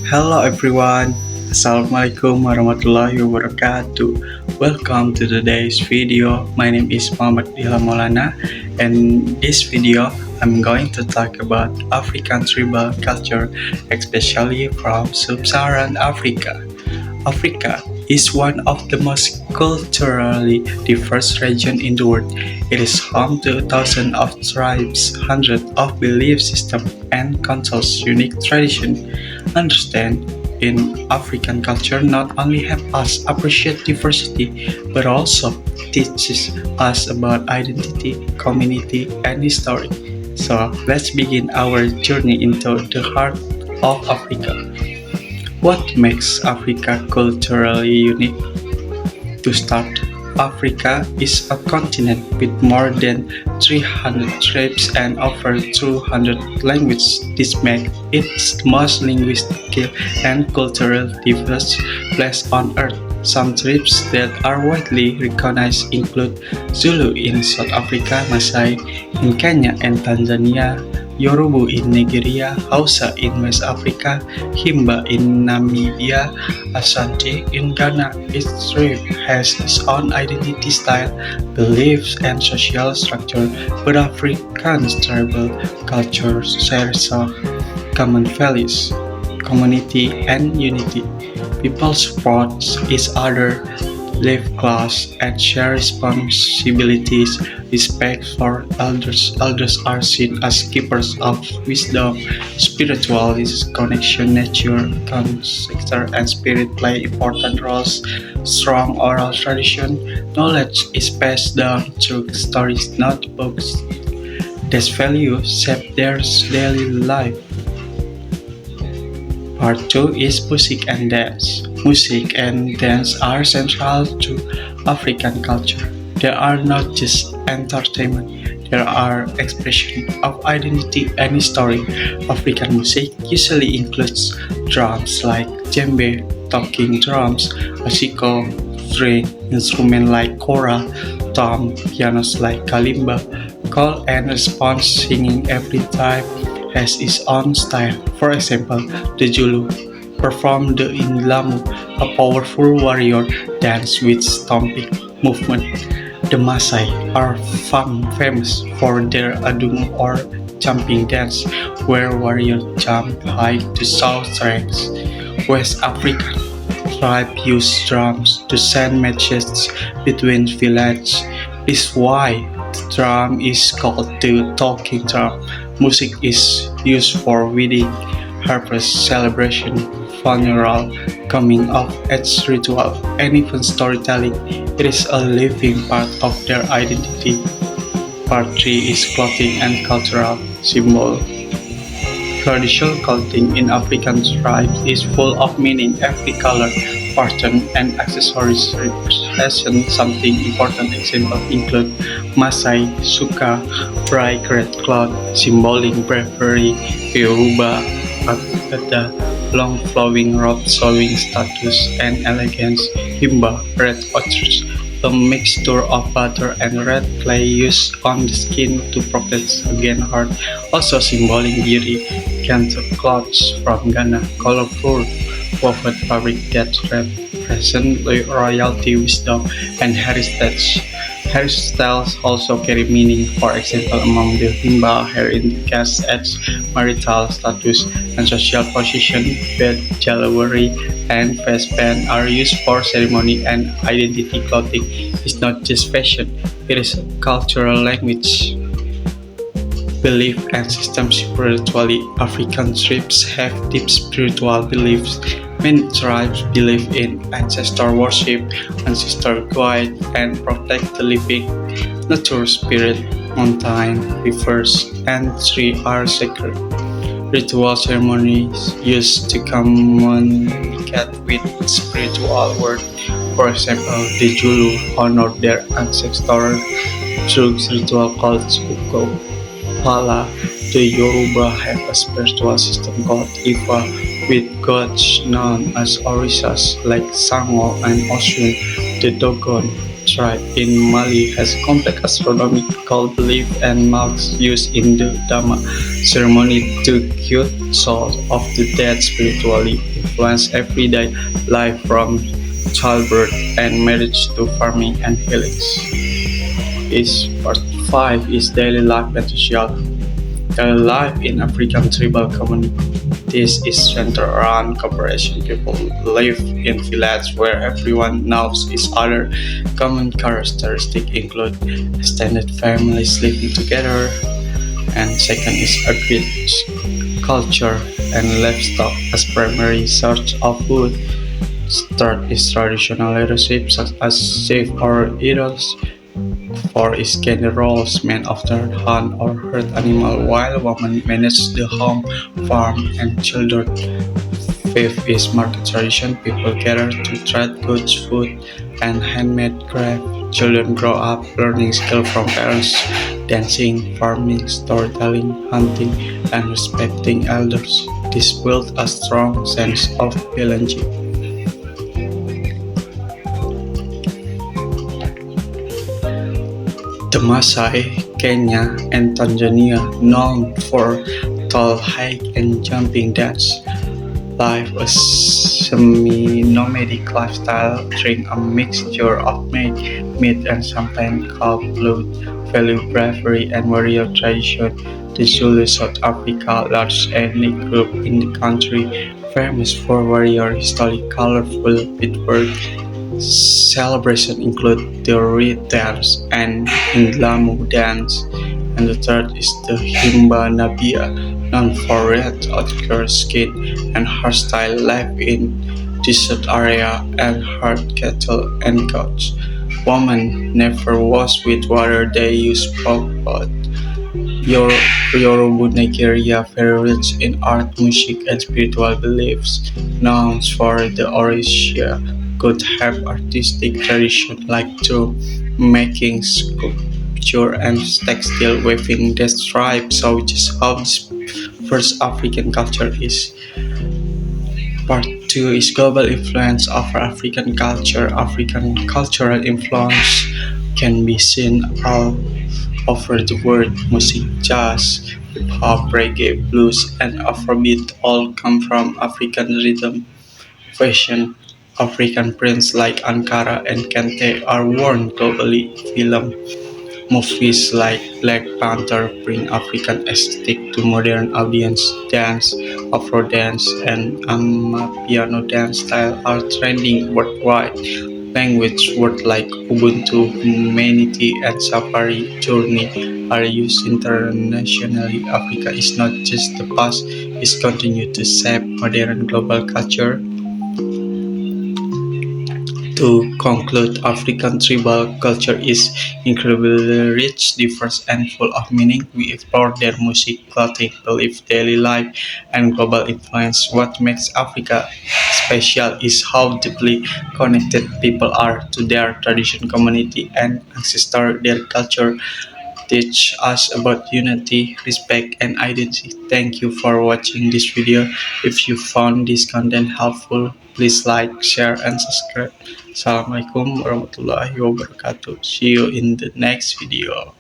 Hello everyone, Assalamualaikum warahmatullahi wabarakatuh. Welcome to today's video. My name is Muhammad Ilham Maulana, and in this video I'm going to talk about African tribal culture, especially from Sub-Saharan Africa. Africa is one of the most culturally diverse regions in the world. It is home to thousands of tribes, hundreds of belief systems, and countless unique traditions. Understand in African culture not only help us appreciate diversity, but also teaches us about identity, community, and history. So let's begin our journey into the heart of Africa. What makes Africa culturally unique? To start, Africa is a continent with more than 300 tribes and over 200 languages. This makes it the most linguistically and culturally diverse place on earth. Some tribes that are widely recognized include Zulu in South Africa, Maasai in Kenya and Tanzania, Yoruba in Nigeria, Hausa in West Africa, Himba in Namibia, Asante in Ghana. Each tribe has its own identity, style, beliefs, and social structure, but African tribal culture shares some common values, community, and unity. People support each other, live close, and share responsibilities. Respect for elders. Elders are seen as keepers of wisdom. Spiritualist connection, nature, culture, and spirit play important roles. Strong oral tradition. Knowledge is passed down through stories, not books. These values shape their daily life. Part 2 is music and dance. Music and dance are central to African culture. They are not just entertainment, they are expression of identity and history. African music usually includes drums like djembe, talking drums, asiko, string instruments like kora, tom, pianos like kalimba, call and response singing. Every type has its own style. For example, the Zulu perform the Inlamu, a powerful warrior dance with stomping movement. The Maasai are famous for their adungu or jumping dance, where warriors jump high to show strength. West African tribe use drums to send messages between villages. This is why the drum is called the talking drum. Music is used for wedding, harvest celebration, funeral, coming of age ritual, and even storytelling. It is a living part of their identity. Part 3 is clothing and cultural symbol. Traditional clothing in African tribes is full of meaning. Every color, pattern, and accessories represent something important. Examples include Maasai suka, bright red cloth, symboling bravery, Yoruba Akada, long flowing robe showing status and elegance, Himba, red ostrich, a mixture of butter and red clay used on the skin to protect against hurt, also symboling beauty. Kente cloths from Ghana, colorful woven fabric that represent royalty, wisdom, and heritage. Hairstyles also carry meaning. For example, among the Himba, hair indicates age, marital status, and social position. Bed, jewelry, and face paint are used for ceremony and identity. Clothing is not just fashion; it is a cultural language. Belief and system. Spiritually, African tribes have deep spiritual beliefs. Many tribes believe in ancestor worship, ancestor guide, and protect the living. Nature spirit, mountain, rivers, and trees are sacred. Ritual ceremonies used to communicate with spiritual world. For example, the Zulu honor their ancestors through ritual called Uko. Pala, the Yoruba have a spiritual system called Ifa, with gods known as Orishas like Sango and Osun. The Dogon tribe in Mali has a complex astronomical belief and marks used in the Dhamma ceremony to cure souls of the dead spiritually influence everyday life from childbirth and marriage to farming and healings. Is part 5 is daily life and social. Daily life in African tribal communities is centered around cooperation. People live in villages where everyone knows each other. Common characteristics include extended families living together, and second is agriculture and livestock as primary source of food. Third is traditional leadership such as chief or idols. Four is gender roles: men often hunt or herd animals while women manage the home, farm, and children. Fifth is market tradition: people gather to trade goods, food, and handmade craft. Children grow up learning skills from parents: dancing, farming, storytelling, hunting, and respecting elders. This builds a strong sense of belonging. The Maasai, Kenya, and Tanzania, known for tall hike and jumping dance, live a semi-nomadic lifestyle, drink a mixture of milk, meat, and sometimes called blood, value bravery and warrior tradition. The Zulu South Africa, large ethnic group in the country, famous for warrior history, colorful beadwork. Celebrations include the Reed dance and Indlamu dance, and the third is the Himba Nabia, known for red outdoor skin and hairstyle life in desert area and herd cattle and goats. Women never wash with water, they use pork pot. Yoruba Nigeria, very rich in art, music, and spiritual beliefs, known for the Orishia, could have artistic tradition like tool making, sculpture, and textile weaving that thrive. So, which is how this first African culture is. Part 2 is global influence of African culture. African cultural influence can be seen all over the world. Music, jazz, hip hop, reggae, blues, and Afrobeat all come from African rhythm. Fashion, African prints like Ankara and Kente are worn globally. Film, movies like Black Panther bring African aesthetic to modern audience. Dance, Afro dance, and Amapiano dance style are trending worldwide. Language words like Ubuntu, Humanity, and Safari Journey are used internationally. Africa is not just the past, it continues to shape modern global culture. To conclude, African tribal culture is incredibly rich, diverse, and full of meaning. We explore their music, clothing, belief, daily life, and global influence. What makes Africa special is how deeply connected people are to their tradition, community, and ancestor. Their culture teach us about unity, respect, and identity. Thank you for watching this video. If you found this content helpful, please like, share, and subscribe. Assalamualaikum warahmatullahi wabarakatuh. See you in the next video.